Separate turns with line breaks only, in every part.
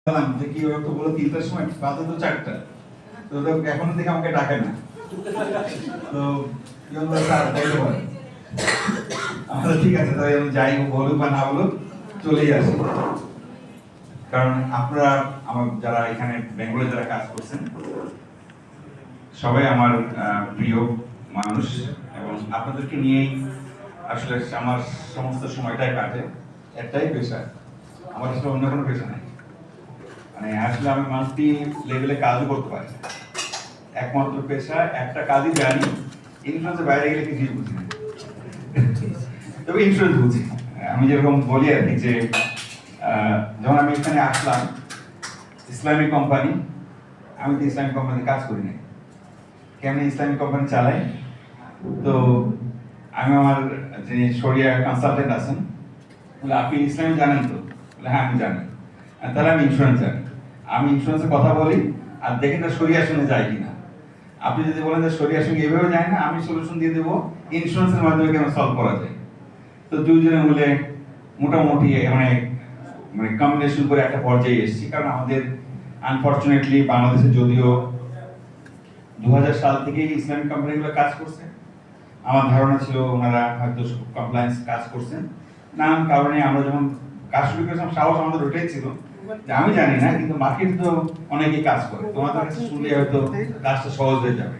যে কি ওরা তো বলো 3টার সময়, বাজে তো 4টা, তো ওরা এখনো থেকে আমাকে ডাকে না। তো স্যার তাইলে বলে আমরা ঠিক আছে, তাই আমি যাই বলুক বা না বলুক চলেই আসি। কারণ আপনারা আমার যারা এখানে বেঙ্গলে যারা কাজ করছেন সবাই আমার প্রিয় মানুষ, এবং আপনাদেরকে নিয়েই আসলে আমার সমস্ত সময়টাই কাটে। একটাই পেশা, আমার আসলে অন্য কোনো পেশা নাই। মানে আসলে আমি মাল্টি লেভেলে কাজও করতে পারি, একমাত্র পেশা একটা কাজই জানি, ইন্স্যুরেন্সের বাইরে গেলে কিছুই বুঝি না। তবে ইন্স্যুরেন্স বুঝি। আমি যেরকম বলি আর কি, যে যখন আমি এখানে আসলাম ইসলামিক কোম্পানি, আমি তো ইসলামিক কোম্পানি কাজ করি না, কেমনি ইসলামিক কোম্পানি চালাই। তো আমি আমার যিনি শরিয়া কনসালটেন্ট আছেন বলে, আপনি ইসলামিক জানেন তো? বলে হ্যাঁ আমি জানি। তাহলে আমি ইন্স্যুরেন্স জানি। আমি ইন্স্যুরেন্সের কথা বলি আর দেখেন না শরিয়ার সঙ্গে যায় কিনা। আপনি যদি বলেন যে শরিয়ার সঙ্গে এভাবে যায় না, আমি সলিউশন দিয়ে দেবো ইন্স্যুরেন্সের মাধ্যমে কেন সলভ করা যায়। তো দুইজনে মিলে মোটামুটি মানে কম্বিনেশন করে একটা পর্যায়ে এসেছি। কারণ আমাদের আনফরচুনেটলি বাংলাদেশে যদিও 2000 সাল থেকেই ইসলামিক কোম্পানিগুলো কাজ করছে, আমার ধারণা ছিল ওনারা হয়তো কমপ্লায়েন্স কাজ করছেন। নানান কারণে আমরা যখন কাজ শুরু করেছিলাম সাহস আমাদের ওটাই ছিল যে আমি জানি না, কিন্তু মার্কেট তো অনেকেই কাজ করে, তোমাদের কাছে শুনলে হয়তো কাজটা সহজ হয়ে যাবে।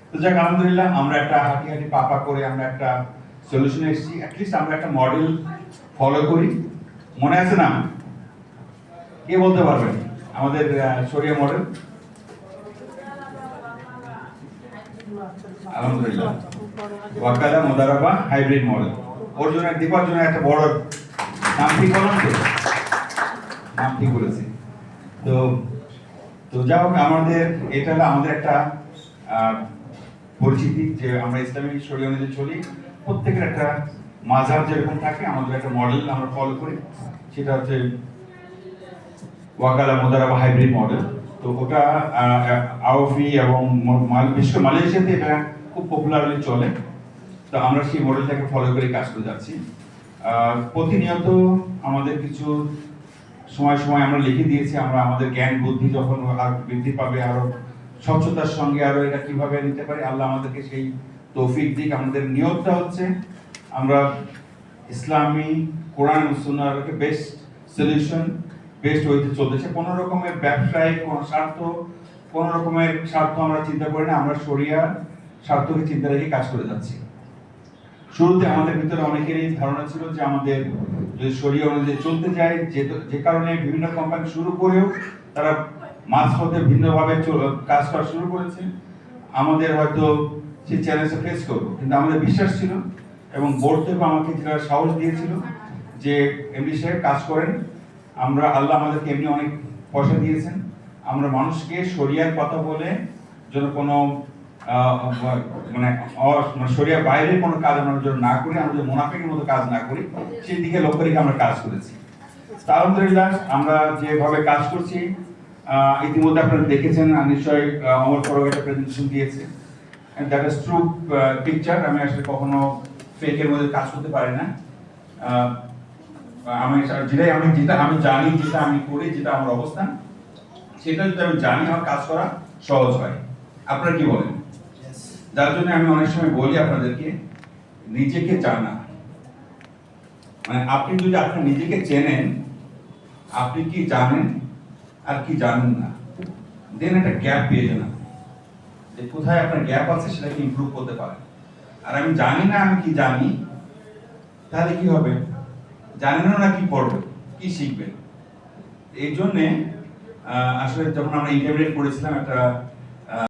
তো যাক আলহামদুলিল্লাহ, আমরা একটা হাঁটি হাঁটি পাপা করে আমরা একটা সলিউশনে এসেছি। অ্যাটলিস্ট আমরা একটা মডেল ফলো করি। মনে আছে না? কে বলতে পারবেন আমাদের শরিয়া মডেল? আলহামদুলিল্লাহ, ওয়াকালা মুদারাবা হাইব্রিড মডেল। ওর জন্য দীপার জন্য একটা বড় নাম ঠিক করলাম, তো নাম ঠিক করেছি। তো তো যাই হোক, আমাদের এটা হলো আমাদের একটা পরিচিতি যে আমরা ইসলামিক শরিয়া অনুযায়ী চলি। প্রত্যেকের একটা মাযহাব যেরকম থাকে, আমাদের একটা মডেল আমরা ফলো করি, সেটা হচ্ছে ওয়াকালা মুদারাবা হাইব্রিড মডেল। তো ওটা আওফি এবং বিশেষ করে মালয়েশিয়াতে এটা খুব পপুলারলি চলে। তো আমরা সেই মডেলটাকে ফলো করে কাজ করে যাচ্ছি। প্রতিনিয়ত আমাদের কিছু সময় সময় আমরা লিখে দিয়েছি, আমরা আমাদের জ্ঞান বুদ্ধি যখন আর বৃদ্ধি পাবে, আরো স্বচ্ছতার সঙ্গে আরো এটা কিভাবে নিতে পারি, আল্লাহ আমাদেরকে সেই তৌফিক দিক। আমাদের নিয়তটা হচ্ছে আমরা ইসলামী কোরআন ও সুন্নাহকে বেস্ট সলিউশন, বেস্ট ওয়েতে চলতেছে। কোনো রকমের ব্যবসায়িক কোনো স্বার্থ, কোনো রকমের স্বার্থ আমরা চিন্তা করি না, আমরা শরিয়ার স্বার্থকে চিন্তা রেখে কাজ করে যাচ্ছি। শুরুতে আমাদের ভিতরে অনেকেরই ধারণা ছিল যে আমাদের যদি শরিয়া অনুযায়ী চলতে যায়, যে কারণে বিভিন্ন কোম্পানি শুরু করেও তারা মাঝপথে ভিন্নভাবে কাজ করা শুরু করেছে, আমাদের হয়তো সেই চ্যালেঞ্জটা ফেস করবো। কিন্তু আমাদের বিশ্বাস ছিল, এবং বোর্ড থেকে আমাকে যেটা সাহস দিয়েছিল যে এমডি সাহেব কাজ করেন, আমরা আল্লাহ আমাদেরকে এমনি অনেক পয়সা দিয়েছেন, আমরা মানুষকে শরিয়ার কথা বলে যেন কোনো মানে শরিয়ার বাইরে কোনো কাজ আমরা যেন না করি, আমরা যেন মুনাফিকের মতো কাজ না করি, সেই দিকে লক্ষ্য রেখে আমরা কাজ করেছি। আলহামদুলিল্লাহ আমরা যেভাবে কাজ করছি, ইতিমধ্যে আপনারা দেখেছেন নিশ্চয়ই, অমর ফারুক একটা প্রেজেন্টেশন দিয়েছে, দ্যাট ইজ ট্রু পিকচার। আমি আসলে কখনো ফেকের মধ্যে কাজ করতে পারি না। যেটা আমি জানি, যেটা আমি করি, যেটা আমার অবস্থান, সেটা যদি আমি জানি, আমার কাজ করা সহজ হয়। আপনারা কি বলেন? যার জন্য আমি অনেক সময় বলি আপনাদেরকে, নিজেকে জানা মানে আপনি যদি আপনার নিজেকে চেনেন, আপনি কি জানেন আর কি জানেন না, দেন একটা গ্যাপ পেয়ে যান, যে কোথায় আপনার গ্যাপ আছে সেটাকে ইমপ্রুভ করতে পারেন। আর আমি জানি না আমি কি জানি, তাহলে কি হবে? জানেন না কি পড়বেন, কি শিখবেন? এই জন্যে আসলে যখন আমরা ইন্টারমিডিয়েট পড়েছিলাম, একটা